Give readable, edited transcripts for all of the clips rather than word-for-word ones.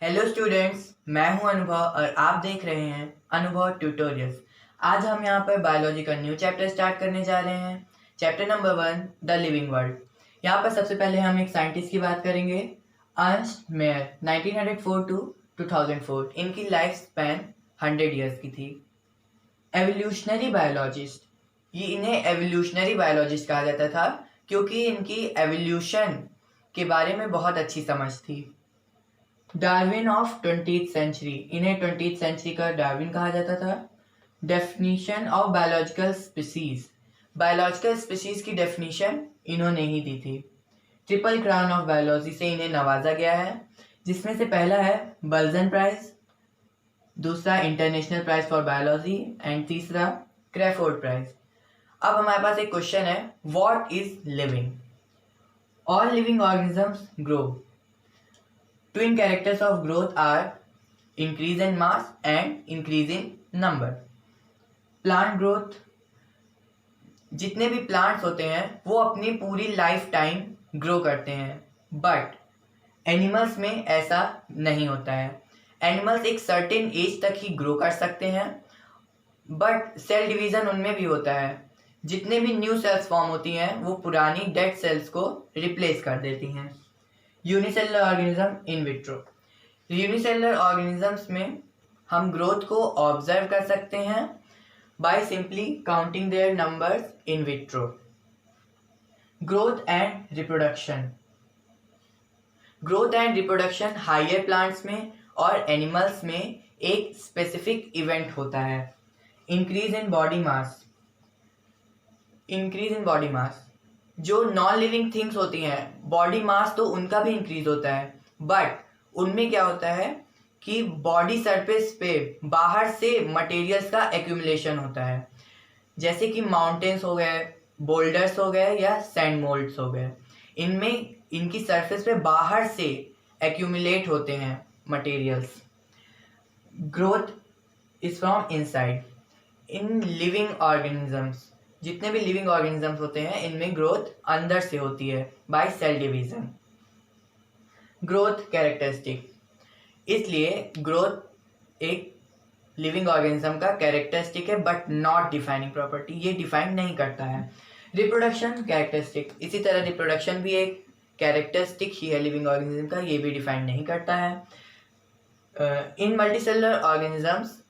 Hello students, मैं हूं अनुभव और आप देख रहे हैं अनुभव ट्यूटोरियल्स। आज हम यहां पर बायोलॉजी का न्यू चैप्टर स्टार्ट करने जा रहे हैं। Chapter number 1, the living world. यहां पर सबसे पहले हम एक साइंटिस्ट की बात करेंगे, अर्नस्ट मेयर। 1904 टू 2004 इनकी लाइफ स्पैन 100 ईयर्स की थी। एवोल्यूशनरी बायोलॉजिस्ट, ये इन्हें एवोल्यूशनरी बायोलॉजिस्ट कहा जाता था क्योंकि इनकी एवोल्यूशन के बारे में बहुत अच्छी समझ थी। डार्विन ऑफ 20th सेंचुरी, इन्हें 20th सेंचुरी का डार्विन कहा जाता था। Definition of biological species, biological species की डेफिनेशन इन्होंने ही दी थी। ट्रिपल क्राउन ऑफ बायोलॉजी से इन्हें नवाजा गया है, जिसमें से पहला है बल्जन प्राइज, दूसरा international prize for biology and तीसरा क्रैफोर्ड प्राइज। अब हमारे पास एक क्वेश्चन है, what is living? All living organisms grow. Twin characters of growth are increase in mass and increase in number. Plant growth, जितने भी plants होते हैं वो अपनी पूरी लाइफ टाइम ग्रो करते हैं, बट एनिमल्स में ऐसा नहीं होता है। एनिमल्स एक सर्टेन एज तक ही ग्रो कर सकते हैं, बट सेल डिवीजन उनमें भी होता है। जितने भी न्यू सेल्स फॉर्म होती हैं वो पुरानी डेड सेल्स को रिप्लेस कर देती हैं। Unicellular organism in vitro, unicellular organisms में हम ग्रोथ को ऑब्जर्व कर सकते हैं by simply counting their numbers in vitro. Growth and reproduction, growth and reproduction higher plants में और एनिमल्स में एक स्पेसिफिक इवेंट होता है। Increase in body mass, increase in body mass, जो नॉन लिविंग थिंग्स होती हैं बॉडी मास तो उनका भी इंक्रीज होता है, बट उनमें क्या होता है कि बॉडी सरफेस पे बाहर से मटेरियल्स का एक्यूमुलेशन होता है, जैसे कि माउंटेन्स हो गए, बोल्डर्स हो गए या सैंड मोल्ड्स हो गए। इनमें इनकी सरफेस पे बाहर से एक्यूमुलेट होते हैं materials. Growth is from inside. In living organisms, जितने भी लिविंग ऑर्गेनिजम्स होते हैं इनमें ग्रोथ अंदर से होती है by cell division. Growth characteristic, इसलिए ग्रोथ एक लिविंग ऑर्गेनिज्म का कैरेक्टरिस्टिक है बट नॉट डिफाइनिंग प्रॉपर्टी, ये डिफाइन नहीं करता है। रिप्रोडक्शन कैरेक्टरिस्टिक, इसी तरह रिप्रोडक्शन भी एक कैरेक्टरिस्टिक ही है लिविंग ऑर्गेनिज्म का, ये भी डिफाइन नहीं करता है। In multicellular organisms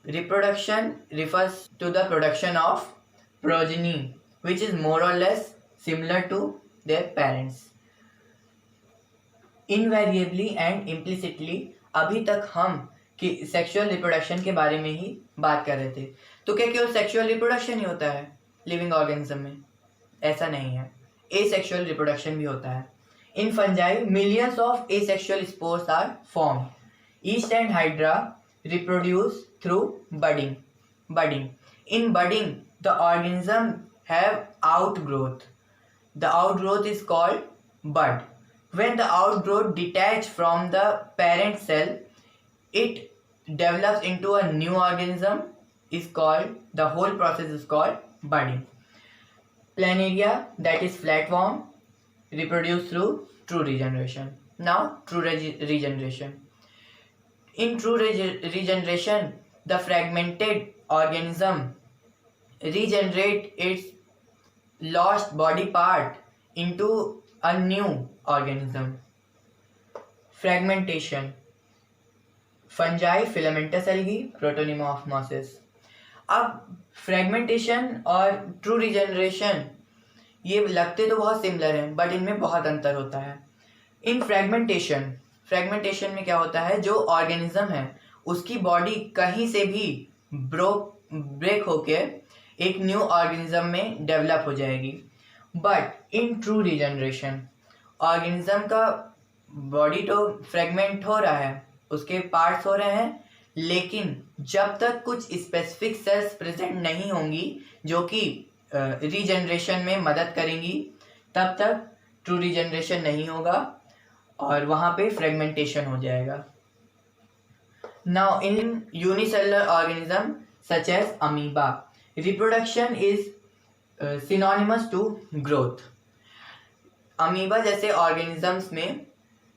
reproduction refers to the production of progeny which is more or less similar to their parents. Invariably and implicitly, अभी तक हम कि सेक्सुअल रिप्रोडक्शन के बारे में ही बात कर रहे थे, तो क्या केवल सेक्सुअल रिप्रोडक्शन ही होता है लिविंग ऑर्गेनिज्म में? ऐसा नहीं है, एसेक्सुअल रिप्रोडक्शन भी होता है। In fungi millions of asexual spores are form. Yeast and hydra reproduce through budding. In budding, the organism have outgrowth. The outgrowth is called bud. When the outgrowth detach from the parent cell, it develops into a new organism. The whole process is called budding. Planaria, that is flatworm, reproduce through true regeneration. Now, true regeneration. In true regeneration, the fragmented organism regenerate its lost body part into a new organism. Fragmentation. Fungi, filamentous algae, Protonema of mosses. अब fragmentation और true regeneration ये लगते तो बहुत similar हैं, but इनमें बहुत अंतर होता है। इन फ्रेगमेंटेशन में क्या होता है, जो ऑर्गेनिज्म है उसकी बॉडी कहीं से भी ब्रेक होके एक न्यू ऑर्गेनिज्म में डेवलप हो जाएगी। But in true regeneration, organism का बॉडी तो फ्रेगमेंट हो रहा है, उसके पार्ट्स हो रहे हैं, लेकिन जब तक कुछ स्पेसिफिक सेल्स प्रेजेंट नहीं होंगी जो कि रीजनरेशन में मदद करेंगी, तब तक ट्रू रिजेनरेशन नहीं होगा और वहाँ पे फ्रेगमेंटेशन हो जाएगा। Now in unicellular organism such as amoeba, reproduction is synonymous to growth. Amoeba जैसे ऑर्गेनिजम्स में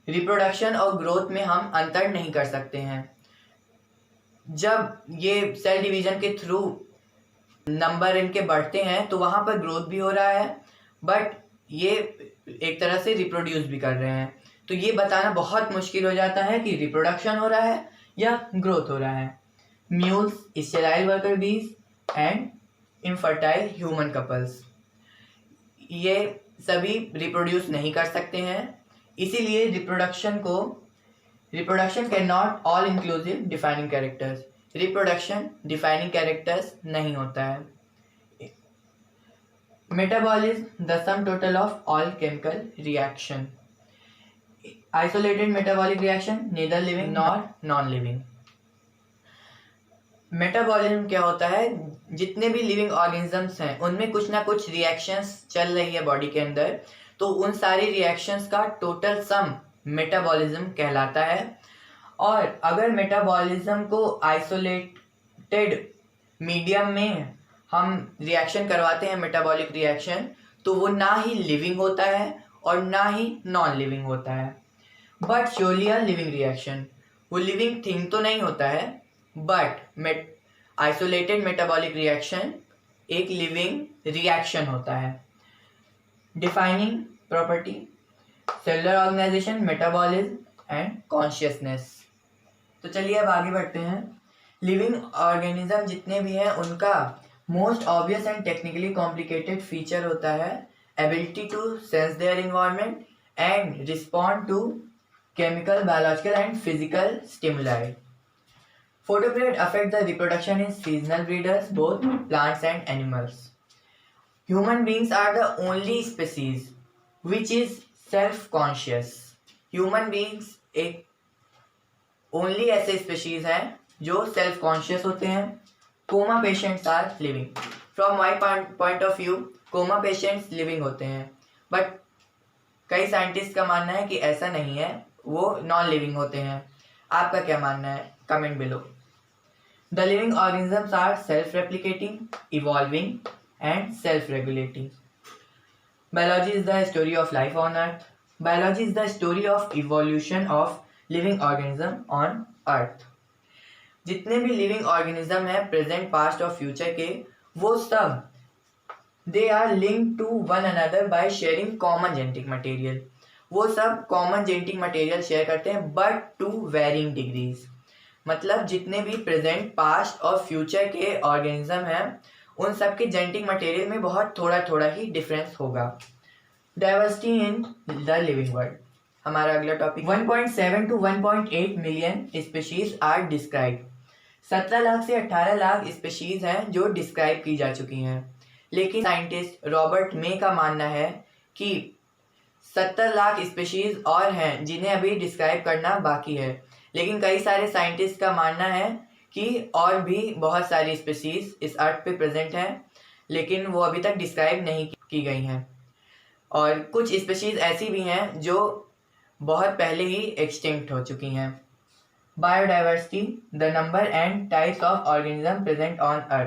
रिप्रोडक्शन और ग्रोथ में हम अंतर नहीं कर सकते हैं। जब ये सेल डिवीजन के थ्रू नंबर इनके बढ़ते हैं तो वहाँ पर ग्रोथ भी हो रहा है, बट ये एक तरह से रिप्रोड्यूस भी कर रहे हैं। तो ये बताना बहुत मुश्किल हो जाता है कि रिप्रोडक्शन हो रहा है या ग्रोथ हो रहा है। म्यूल्स, स्टेराइल वर्कर बीज एंड इनफर्टाइल ह्यूमन कपल्स, ये सभी रिप्रोड्यूस नहीं कर सकते हैं। इसीलिए reproduction can not all inclusive defining characters, reproduction defining characters नहीं होता है। Metabolism the sum total of all chemical reaction, isolated metabolic reaction neither living nor non living. Metabolism क्या होता है, जितने भी लिविंग ऑर्गेनिजम्स हैं उनमें कुछ ना कुछ रिएक्शंस चल रही है बॉडी के अंदर, तो उन सारी रिएक्शंस का टोटल सम मेटाबॉलिज्म कहलाता है। और अगर मेटाबॉलिज्म को आइसोलेटेड मीडियम में हम रिएक्शन करवाते हैं मेटाबॉलिक रिएक्शन, तो वो ना ही लिविंग होता है और ना ही नॉन लिविंग होता है, but surely a living reaction. वो लिविंग थिंग तो नहीं होता है, बट आइसोलेटेड मेटाबॉलिक रिएक्शन एक लिविंग रिएक्शन होता है। Defining property, cellular organization, metabolism and consciousness. तो चलिए अब आगे बढ़ते हैं। लिविंग ऑर्गेनिज्म जितने भी हैं उनका most obvious and technically complicated feature होता है ability to sense their environment and respond to chemical, biological and physical stimuli. Photoperiod affect the reproduction in seasonal breeders, both plants and animals. Human beings are the only species which is self-conscious. Human beings एक only ऐसे species हैं जो self-conscious होते हैं. Coma patients are living. From my point of view, coma patients living होते हैं, but कई scientist का मानना है कि ऐसा नहीं है, वो नॉन लिविंग होते हैं। आपका क्या मानना है? Comment below. The living organisms are self replicating, evolving and self regulating. Biology is the story of life on earth. Biology is the story of evolution of living organism on earth. जितने भी living organism हैं present, past और future के, वो सब they are linked to one another by sharing common genetic material. वो सब common genetic material share करते हैं, बट टू वेरिंग डिग्रीज। मतलब जितने भी प्रेजेंट, पास्ट और फ्यूचर के ऑर्गेनिज्म हैं उन सब के जेनेटिक मटेरियल में बहुत थोड़ा थोड़ा ही डिफरेंस होगा। Diversity in the living world, हमारा अगला topic. 1.7 to 1.8 million species are describe. 17 lakh से 18 लाख स्पीशीज हैं जो डिस्क्राइब की जा चुकी हैं, लेकिन साइंटिस्ट रॉबर्ट मे का मानना है कि 70 लाख स्पीशीज और हैं जिन्हें अभी डिस्क्राइब करना बाकी है। लेकिन कई सारे साइंटिस्ट का मानना है कि और भी बहुत सारी स्पीशीज इस अर्थ पे प्रेजेंट हैं, लेकिन वो अभी तक डिस्क्राइब नहीं की गई हैं। और कुछ स्पीशीज ऐसी भी हैं जो बहुत पहले ही एक्सटिंक्ट हो चुकी हैं। Biodiversity, the number and types of organism present on earth.